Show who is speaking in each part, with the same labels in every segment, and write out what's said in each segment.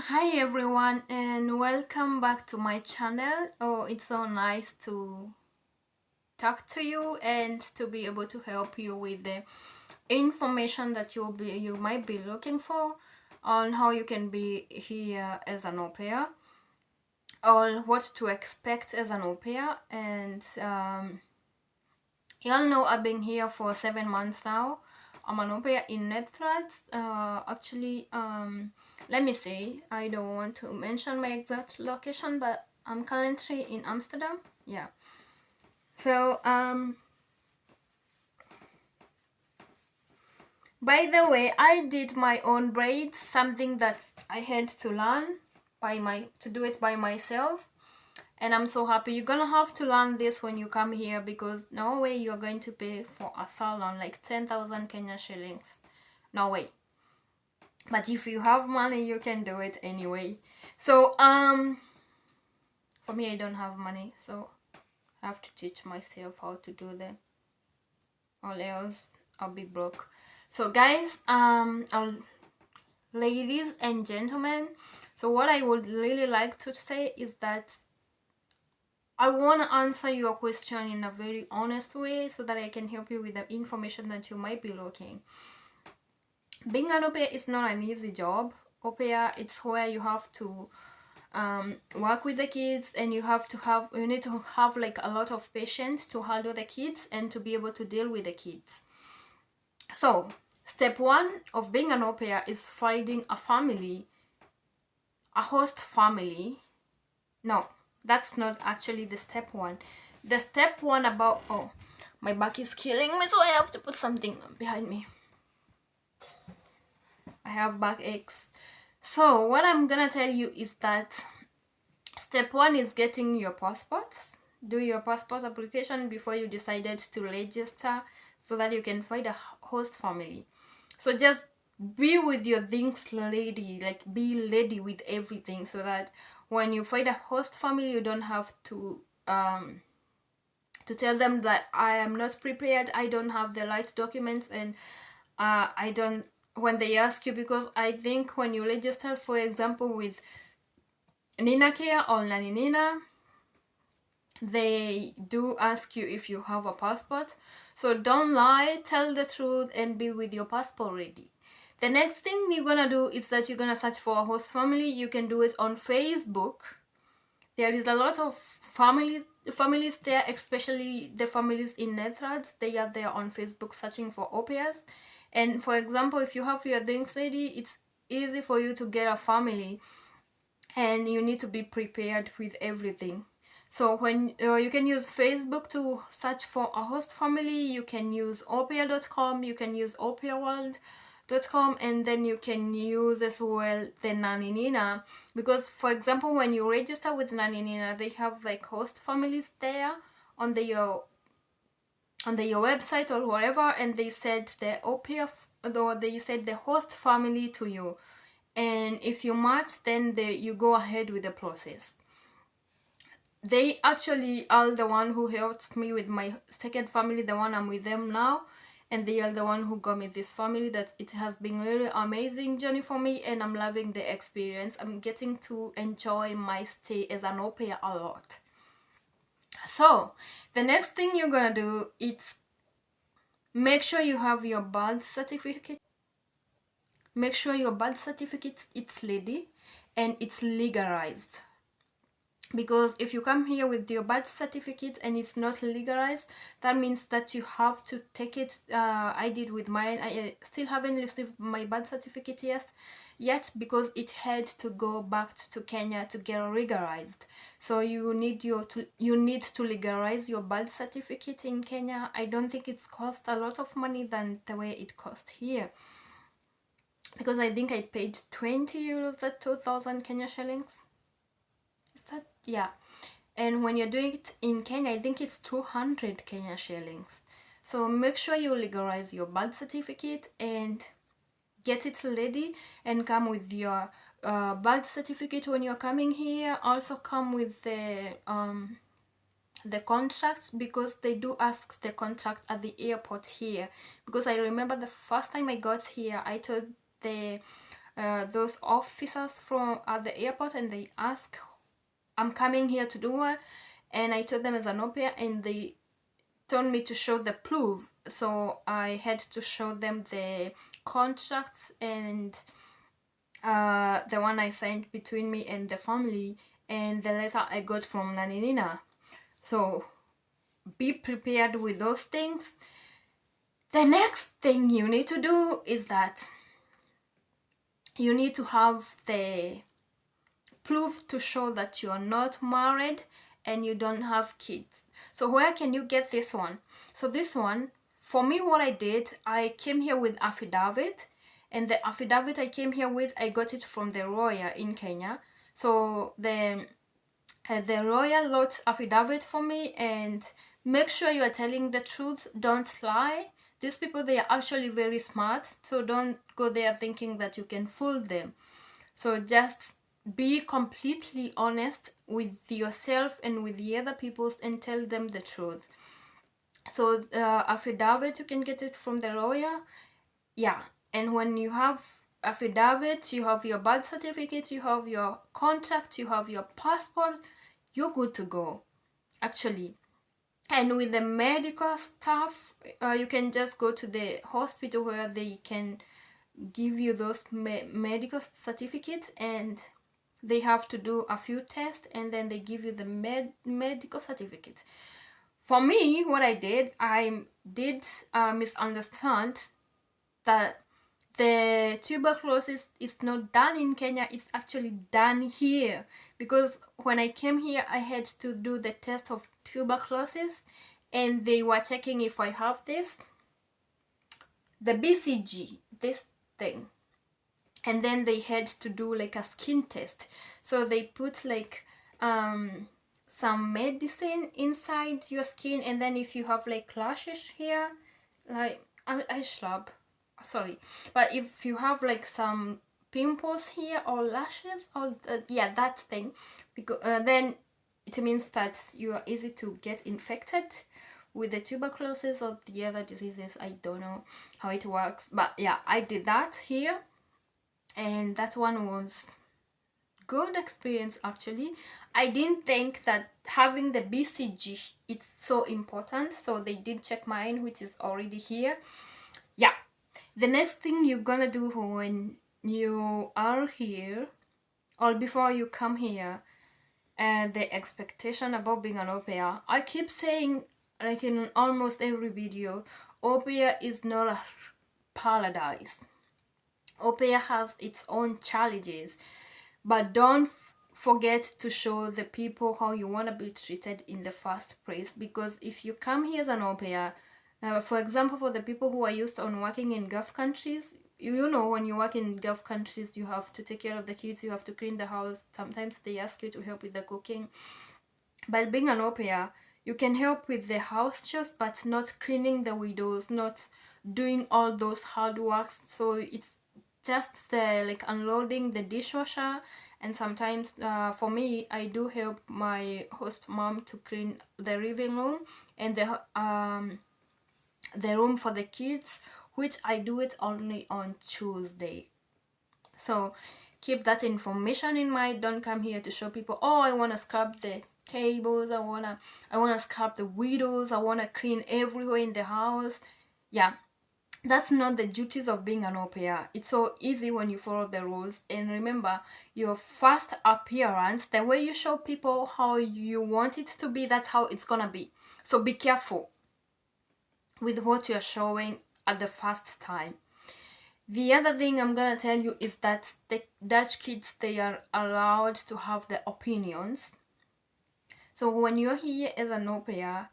Speaker 1: Hi everyone and welcome back to my channel. Oh, it's so nice to talk to you and to be able to help you with the information that you might be looking for on how you can be here as an au pair or what to expect as an au pair. And y'all know I've been here for 7 months now. I'm an au pair in Netherlands. Let me see. I don't want to mention my exact location, but I'm currently in Amsterdam. Yeah. So, by the way, I did my own braids, something that I had to learn to do it by myself. And I'm so happy. You're gonna have to learn this when you come here because no way you're going to pay for a salon like 10,000 Kenya shillings. No way. But if you have money, you can do it anyway. So, for me, I don't have money, so I have to teach myself how to do them, or else I'll be broke. So, guys, ladies and gentlemen, so what I would really like to say is that I want to answer your question in a very honest way so that I can help you with the information that you might be looking. Being an au pair is not an easy job. Au pair, it's where you have to work with the kids, and you need to have like a lot of patience to handle the kids and to be able to deal with the kids. So step one of being an au pair is finding a family, a host family. No, that's not actually the step one. The step one about, oh, my back is killing me, so I have to put something behind me. I have back aches. So what I'm gonna tell you is that step one is getting your passport. Do your passport application before you decided to register so that you can find a host family. So just be with your things ready, like be ready with everything so that when you find a host family, you don't have to tell them that I am not prepared, I don't have the right documents, and I don't, when they ask you, because I think when you register, for example, with Nina Care or Nani Nina, they do ask you if you have a passport. So don't lie, tell the truth, and be with your passport ready. The next thing you're gonna do is that you're gonna search for a host family. You can do it on Facebook. There is a lot of families there, especially the families in Netherlands. They are there on Facebook searching for au pairs. And for example, if you have your things ready, it's easy for you to get a family, and you need to be prepared with everything. So when you can use Facebook to search for a host family, you can use aupair.com, you can use aupairworld.com, and then you can use as well the Nani Nina, because for example, when you register with Nani Nina, they have like host families there on your website or wherever, and they said the au pair, though they said the host family to you, and if you match, then you go ahead with the process. They actually are the one who helped me with my second family, the one I'm with them now, and they are the one who got me this family. That it has been really amazing journey for me, and I'm loving the experience. I'm getting to enjoy my stay as an au pair a lot. So the next thing you're gonna do is make sure you have your birth certificate. Make sure your birth certificate it's ready and it's legalized, because if you come here with your birth certificate and it's not legalized, that means that you have to take it. I did with mine. I still haven't received my birth certificate yet because it had to go back to Kenya to get legalized. So you need to legalize your birth certificate in Kenya. I don't think it's cost a lot of money than the way it cost here, because I think I paid 20 euros, that 2,000 Kenya shillings. Is that? Yeah. And when you're doing it in Kenya, I think it's 200 Kenya shillings. So make sure you legalize your birth certificate and get it ready, and come with your birth certificate when you're coming here. Also come with the contracts, because they do ask the contract at the airport here. Because I remember the first time I got here, I told the those officers from at the airport, and they ask, I'm coming here to do what? And I told them as an au pair, and they told me to show the proof. So I had to show them the contracts and the one I signed between me and the family, and the letter I got from Naninina. So be prepared with those things. The next thing you need to do is that you need to have the proof to show that you're not married and you don't have kids. So where can you get this one? So this one, for me, what I did, I came here with affidavit, and the affidavit I came here with, I got it from the lawyer in Kenya. So the lawyer wrote affidavit for me, and make sure you are telling the truth, don't lie. These people, they are actually very smart, so don't go there thinking that you can fool them. So just be completely honest with yourself and with the other peoples and tell them the truth. So affidavit, you can get it from the lawyer. Yeah, and when you have affidavit, you have your birth certificate, you have your contract, you have your passport, you're good to go, actually. And with the medical stuff, you can just go to the hospital where they can give you those medical certificates, and they have to do a few tests, and then they give you the medical certificate. For me, what I did misunderstand that the tuberculosis is not done in Kenya, it's actually done here. Because when I came here, I had to do the test of tuberculosis, and they were checking if I have this, the BCG, this thing. And then they had to do like a skin test. So they put like some medicine inside your skin, and then if you have like lashes here, like sorry, but if you have like some pimples here or lashes or yeah, that thing, because then it means that you are easy to get infected with the tuberculosis or the other diseases. I don't know how it works, but yeah, I did that here, and that one was good experience. Actually, I didn't think that having the BCG it's so important, so they did check mine, which is already here. Yeah, the next thing you're gonna do when you are here or before you come here, and the expectation about being an au pair, I keep saying, like in almost every video, au pair is not a paradise. Au pair has its own challenges, but don't forget to show the people how you want to be treated in the first place. Because if you come here as an au pair, for example, for the people who are used on working in Gulf countries, you know, when you work in Gulf countries, you have to take care of the kids, you have to clean the house, sometimes they ask you to help with the cooking. But being an au pair, you can help with the house chores, but not cleaning the windows, not doing all those hard work. So it's just like unloading the dishwasher, and sometimes for me, I do help my host mom to clean the living room and the room for the kids, which I do it only on Tuesday. So keep that information in mind. Don't come here to show people, oh, I want to scrub the tables, I wanna scrub the windows, I wanna clean everywhere in the house. Yeah, that's not the duties of being an au pair. It's so easy when you follow the rules. And remember, your first appearance, the way you show people how you want it to be, that's how it's gonna be. So be careful with what you're showing at the first time. The other thing I'm gonna tell you is that the Dutch kids, they are allowed to have their opinions. So when you're here as an au pair,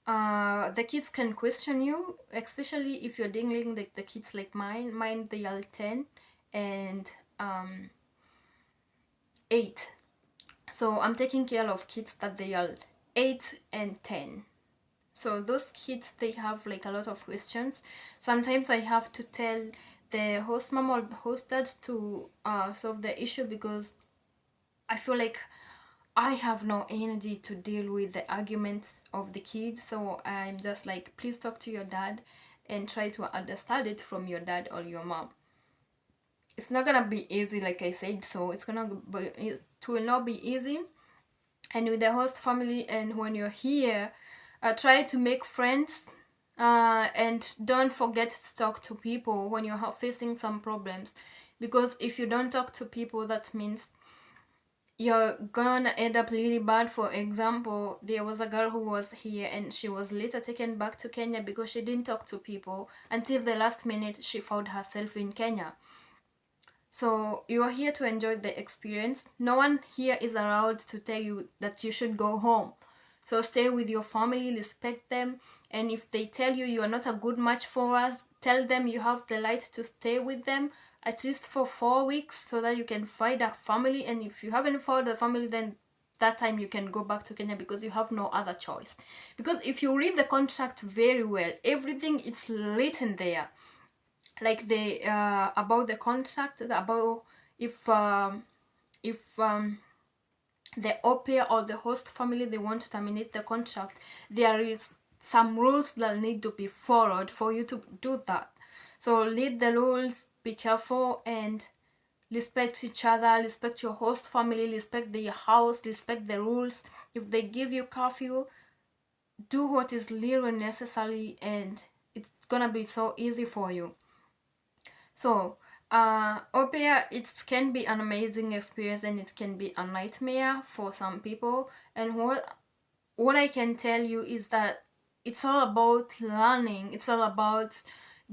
Speaker 1: the kids can question you, especially if you're dealing with the kids like mine. They are 10 and 8. So I'm taking care of kids that they are 8 and 10. So those kids, they have like a lot of questions. Sometimes I have to tell the host mom or the host dad to solve the issue, because I feel like I have no energy to deal with the arguments of the kids. So I'm just like, please talk to your dad and try to understand it from your dad or your mom. it's not gonna be easy, like I said. So it will not be easy. And with the host family, and when you're here, try to make friends, and don't forget to talk to people when you're facing some problems, because if you don't talk to people, that means you're gonna end up really bad. For example, there was a girl who was here and she was later taken back to Kenya because she didn't talk to people until the last minute. She found herself in Kenya. So you are here to enjoy the experience. No one here is allowed to tell you that you should go home. So stay with your family, respect them, and if they tell you you are not a good match for us, tell them you have the right to stay with them at least for 4 weeks so that you can find a family. And if you haven't found a family, then that time you can go back to Kenya because you have no other choice. Because if you read the contract very well, everything is written there, like the about the contract, about if the aupair or the host family, they want to terminate the contract, there is some rules that need to be followed for you to do that. So read the rules, be careful, and respect each other, respect your host family, respect their house, respect the rules. If they give you curfew, do what is really necessary, and it's gonna be so easy for you. So au pair, it can be an amazing experience and it can be a nightmare for some people. And what I can tell you is that it's all about learning. It's all about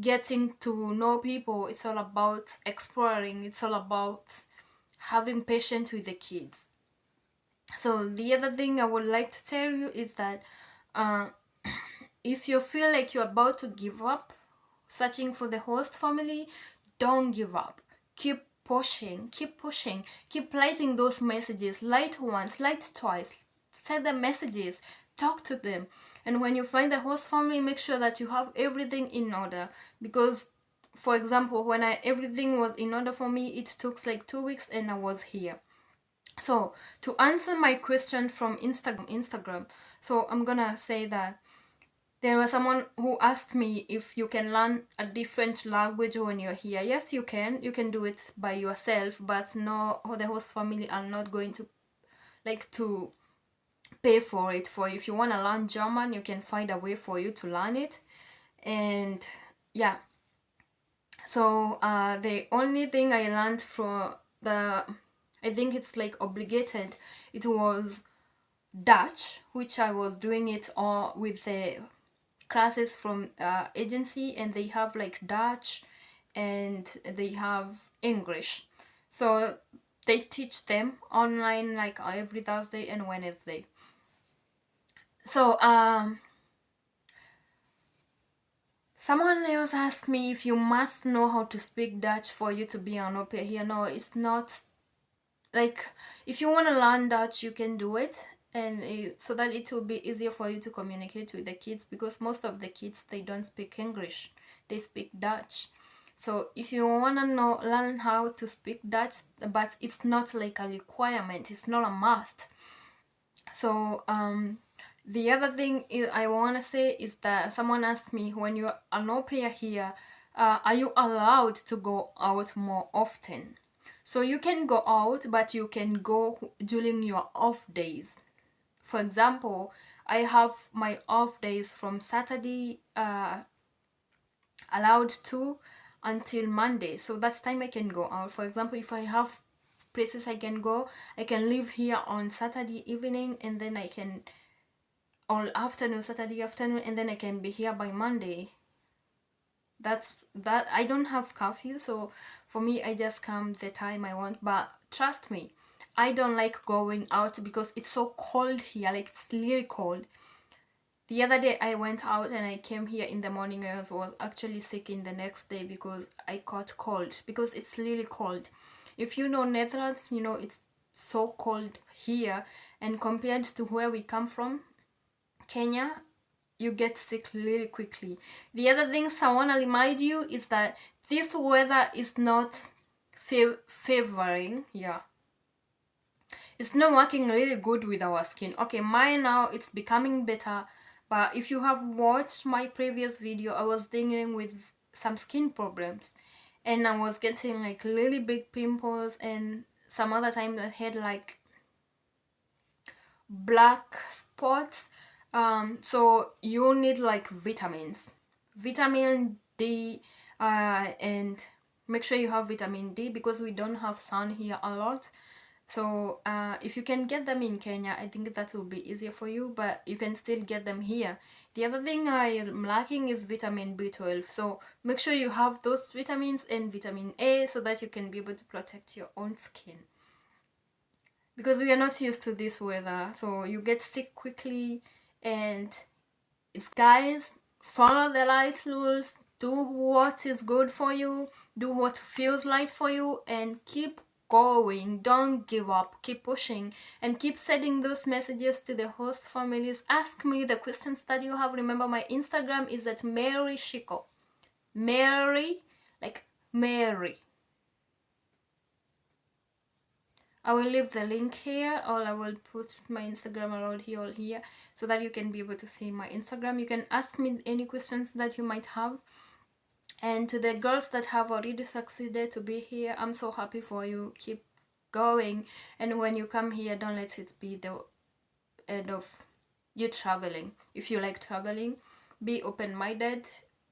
Speaker 1: getting to know people. It's all about exploring. It's all about having patience with the kids. So the other thing I would like to tell you is that if you feel like you're about to give up searching for the host family, don't give up. Keep pushing, keep writing those messages. Write once, write twice, send them messages, talk to them. And when you find the host family, make sure that you have everything in order. Because, for example, when everything was in order for me, it took like 2 weeks and I was here. So to answer my question from Instagram, so I'm gonna say that there was someone who asked me if you can learn a different language when you're here. Yes, you can. You can do it by yourself, but no, the host family are not going to pay for it for you. If you want to learn German, you can find a way for you to learn it. And yeah, so the only thing I learned from I think it's like obligated, it was Dutch, which I was doing it with the classes from agency, and they have like Dutch and they have English. So they teach them online like every Thursday and Wednesday. So someone else asked me if you must know how to speak Dutch for you to be an au pair here. No, it's not. Like, if you want to learn Dutch, you can do it, and so that it will be easier for you to communicate with the kids, because most of the kids, they don't speak English, they speak Dutch. So if you want to learn how to speak Dutch, but it's not like a requirement, it's not a must. So the other thing I want to say is that someone asked me, when you're an au pair here, are you allowed to go out more often? So you can go out, but you can go during your off days. For example, I have my off days from Saturday allowed to until Monday. So that's time I can go out. For example, if I have places I can go, I can leave here on Saturday evening, and then I can, or afternoon, Saturday afternoon, and then I can be here by Monday. That I don't have curfew, so for me, I just come the time I want. But trust me, I don't like going out because it's so cold here. Like, it's really cold. The other day I went out and I came here in the morning. I was actually sick in the next day because I caught cold, because it's really cold. If you know Netherlands, you know it's so cold here, and compared to where we come from, Kenya, you get sick really quickly. The other thing I want to remind you is that this weather is not favoring, it's not working really good with our skin. Okay, mine now, it's becoming better, but if you have watched my previous video, I was dealing with some skin problems, and I was getting like really big pimples, and some other time I had like black spots. So you need like vitamins, vitamin D, and make sure you have vitamin D because we don't have sun here a lot. So if you can get them in Kenya, I think that will be easier for you, but you can still get them here. The other thing I am lacking is vitamin B12. So make sure you have those vitamins and vitamin A so that you can be able to protect your own skin. Because we are not used to this weather, so you get sick quickly. And it's, guys, follow the light rules, do what is good for you, do what feels right for you, and keep going. Don't give up, keep pushing, and keep sending those messages to the host families. Ask me the questions that you have. Remember, my Instagram is at Mary Shiko. Mary, like Mary. I will leave the link here, or I will put my Instagram around here or here so that you can be able to see my Instagram. You can ask me any questions that you might have. And to the girls that have already succeeded to be here, I'm so happy for you. Keep going. And when you come here, don't let it be the end of you traveling. If you like traveling, be open-minded,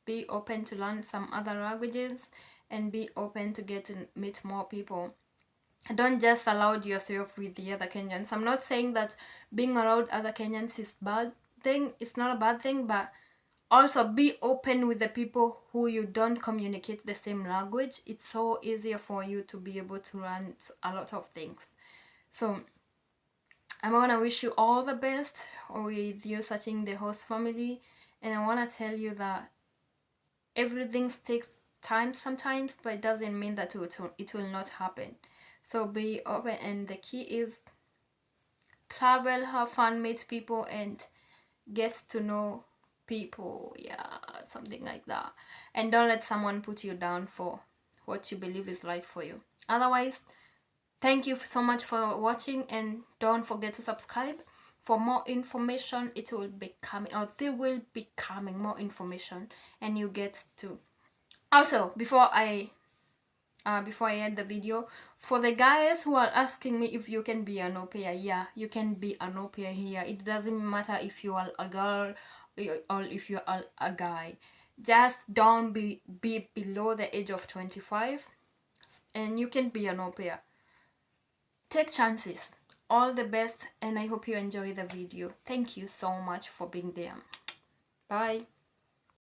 Speaker 1: be open to learn some other languages, and be open to get to meet more people. Don't just allow yourself with the other Kenyans. I'm not saying that being around other Kenyans is bad thing. It's not a bad thing, but also be open with the people who you don't communicate the same language. It's so easier for you to be able to learn a lot of things. So I want to wish you all the best with you searching the host family, and I want to tell you that everything takes time sometimes, but it doesn't mean that it will not happen. So be open, and the key is travel, have fun, meet people, and get to know people. Yeah, something like that. And don't let someone put you down for what you believe is right for you. Otherwise, thank you so much for watching, and don't forget to subscribe for more information. It will be coming, or there will be coming more information, and you get to. Also, before I end the video, for the guys who are asking me if you can be an au pair, yeah, you can be an au pair here. It doesn't matter if you are a girl or if you are a guy. Just don't be below the age of 25, and you can be an au pair. Take chances. All the best, and I hope you enjoy the video. Thank you so much for being there. Bye.